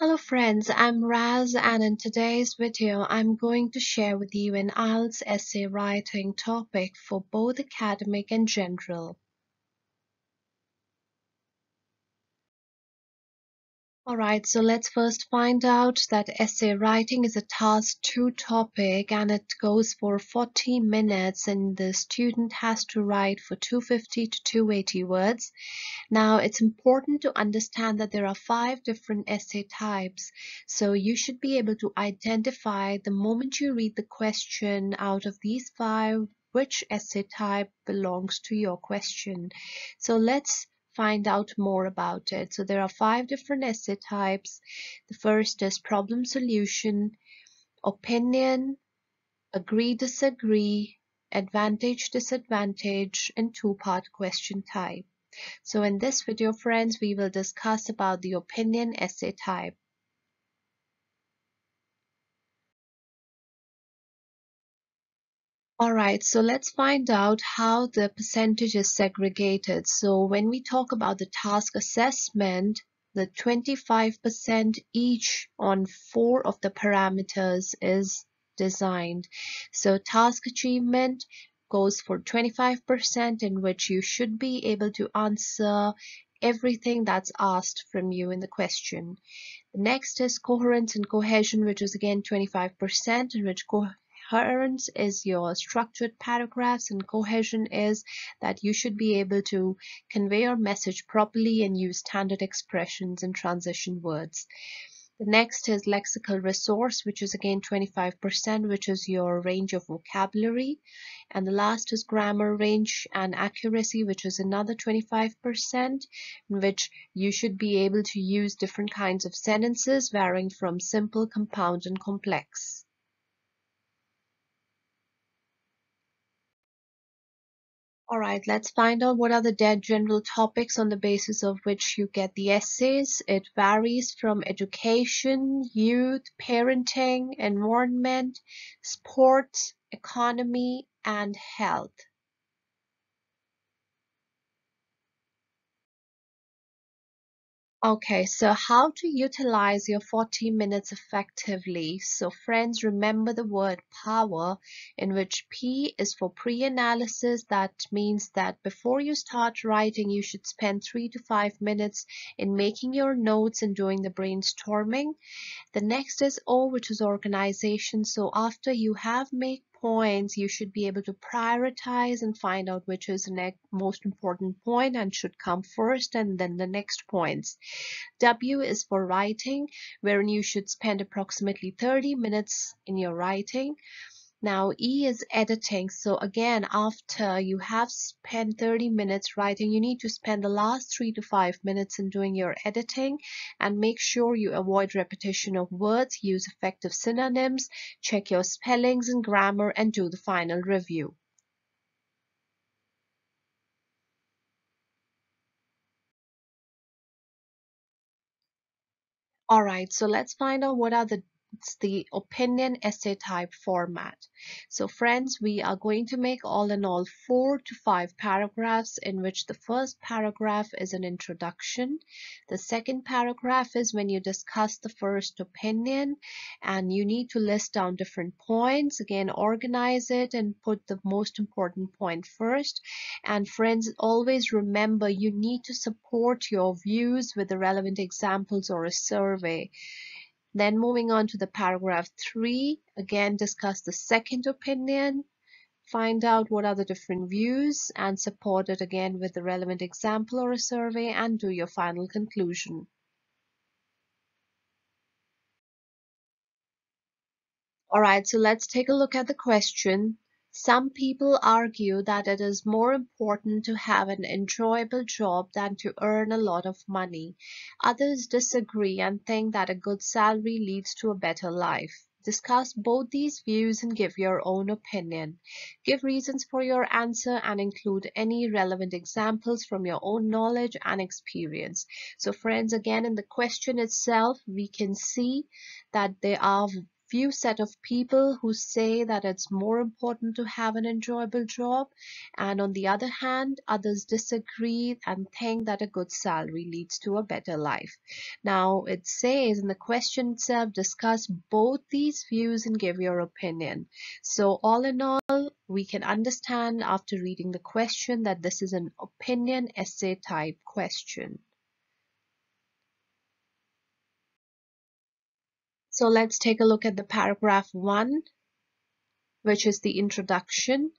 Hello friends, I'm Raz and in today's video I'm going to share with you an IELTS essay writing topic for both academic and general. Alright, so let's first find out that essay writing is a task 2 topic and it goes for 40 minutes and the student has to write for 250 to 280 words. Now, it's important to understand that there are 5 different essay types, so you should be able to identify the moment you read the question out of these 5 which essay type belongs to your question. So let's find out more about it. So there are 5 different essay types. The first is problem solution, opinion, agree disagree, advantage disadvantage, and 2-part question type. So in this video, friends, we will discuss about the opinion essay type. Alright, so let's find out how the percentage is segregated. So when we talk about the task assessment, the 25% each on 4 of the parameters is designed. So task achievement goes for 25%, in which you should be able to answer everything that's asked from you in the question. The next is coherence and cohesion, which is again 25%, in which coherence is your structured paragraphs and cohesion is that you should be able to convey your message properly and use standard expressions and transition words. The next is lexical resource, which is again 25%, which is your range of vocabulary. And the last is grammar, range, and accuracy, which is another 25%, in which you should be able to use different kinds of sentences varying from simple, compound, and complex. Alright, let's find out what are the general topics on the basis of which you get the essays. It varies from education, youth, parenting, environment, sports, economy, and health. Okay, so how to utilize your 40 minutes effectively. So friends, remember the word power, in which P is for pre-analysis. That means that before you start writing, you should spend 3 to 5 minutes in making your notes and doing the brainstorming. The next is O, which is organization. So after you have made points, you should be able to prioritize and find out which is the most important point and should come first, and then the next points. W is for writing, wherein you should spend approximately 30 minutes in your writing. Now E is editing. So again, after you have spent 30 minutes writing, you need to spend the last 3 to 5 minutes in doing your editing, and make sure you avoid repetition of words, use effective synonyms, check your spellings and grammar, and do the final review. Alright, so let's find out what are the opinion essay type format. So friends, we are going to make all in all 4 to 5 paragraphs, in which the first paragraph is an introduction. The second paragraph is when you discuss the first opinion, and you need to list down different points. Again, organize it and put the most important point first. And friends, always remember you need to support your views with the relevant examples or a survey. Then moving on to the paragraph 3, again discuss the second opinion, find out what are the different views and support it again with the relevant example or a survey, and do your final conclusion. Alright, so let's take a look at the question. Some people argue that it is more important to have an enjoyable job than to earn a lot of money. Others disagree and think that a good salary leads to a better life. Discuss both these views and give your own opinion. Give reasons for your answer and include any relevant examples from your own knowledge and experience. So friends, again in the question itself, we can see that there are few set of people who say that it's more important to have an enjoyable job, and on the other hand, others disagree and think that a good salary leads to a better life. Now, it says in the question itself, discuss both these views and give your opinion. So, all in all, we can understand after reading the question that this is an opinion essay type question. So let's take a look at the paragraph 1, which is the introduction.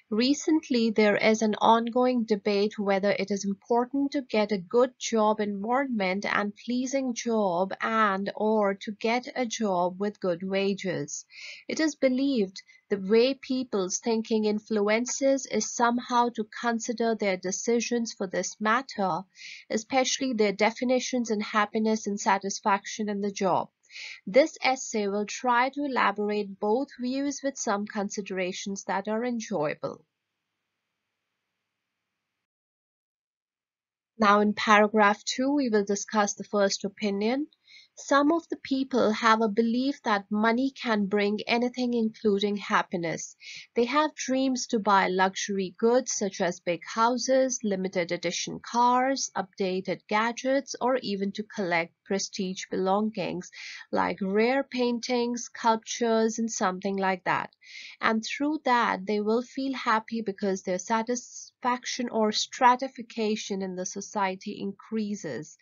Recently, there is an ongoing debate whether it is important to get a good job environment and pleasing job and or to get a job with good wages. It is believed the way people's thinking influences is somehow to consider their decisions for this matter, especially their definitions in happiness and satisfaction in the job. This essay will try to elaborate both views with some considerations that are enjoyable. Now in paragraph 2, we will discuss the first opinion. Some of the people have a belief that money can bring anything including happiness. They have dreams to buy luxury goods such as big houses, limited edition cars, updated gadgets, or even to collect prestige belongings like rare paintings, sculptures, and something like that. And through that, they will feel happy because their satisfaction or stratification in the society increases.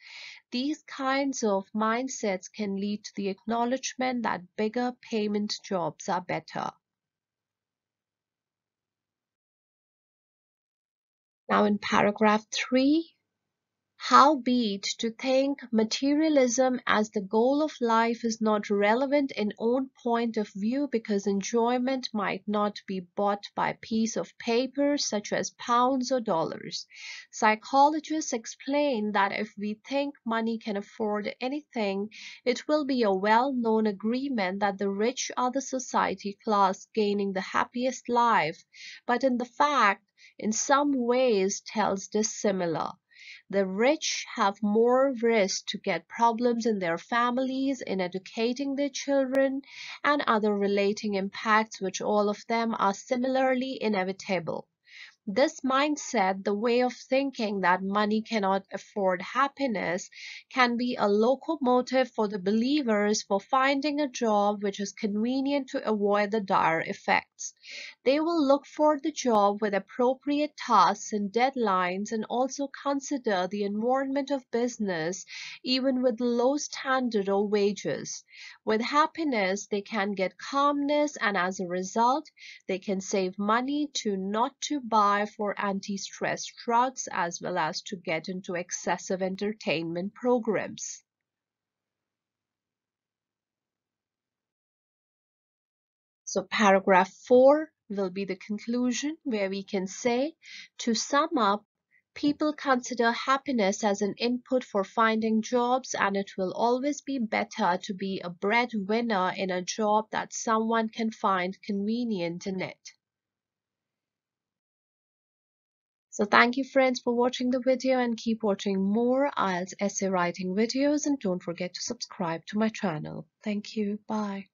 These kinds of mindsets can lead to the acknowledgement that bigger payment jobs are better. Now in paragraph 3, howbeit, to think materialism as the goal of life is not relevant in own point of view because enjoyment might not be bought by a piece of paper such as pounds or dollars. Psychologists explain that if we think money can afford anything, it will be a well-known agreement that the rich are the society class gaining the happiest life, but in the fact, in some ways tells dissimilar. The rich have more risk to get problems in their families, in educating their children, and other relating impacts which all of them are similarly inevitable. This mindset, the way of thinking that money cannot afford happiness, can be a locomotive for the believers for finding a job which is convenient to avoid the dire effects. They will look for the job with appropriate tasks and deadlines and also consider the environment of business even with low standard or wages. With happiness, they can get calmness and as a result, they can save money to not to buy for anti-stress drugs as well as to get into excessive entertainment programs. So paragraph 4 will be the conclusion where we can say, to sum up, people consider happiness as an input for finding jobs and it will always be better to be a breadwinner in a job that someone can find convenient in it. So thank you friends for watching the video and keep watching more IELTS essay writing videos and don't forget to subscribe to my channel. Thank you. Bye.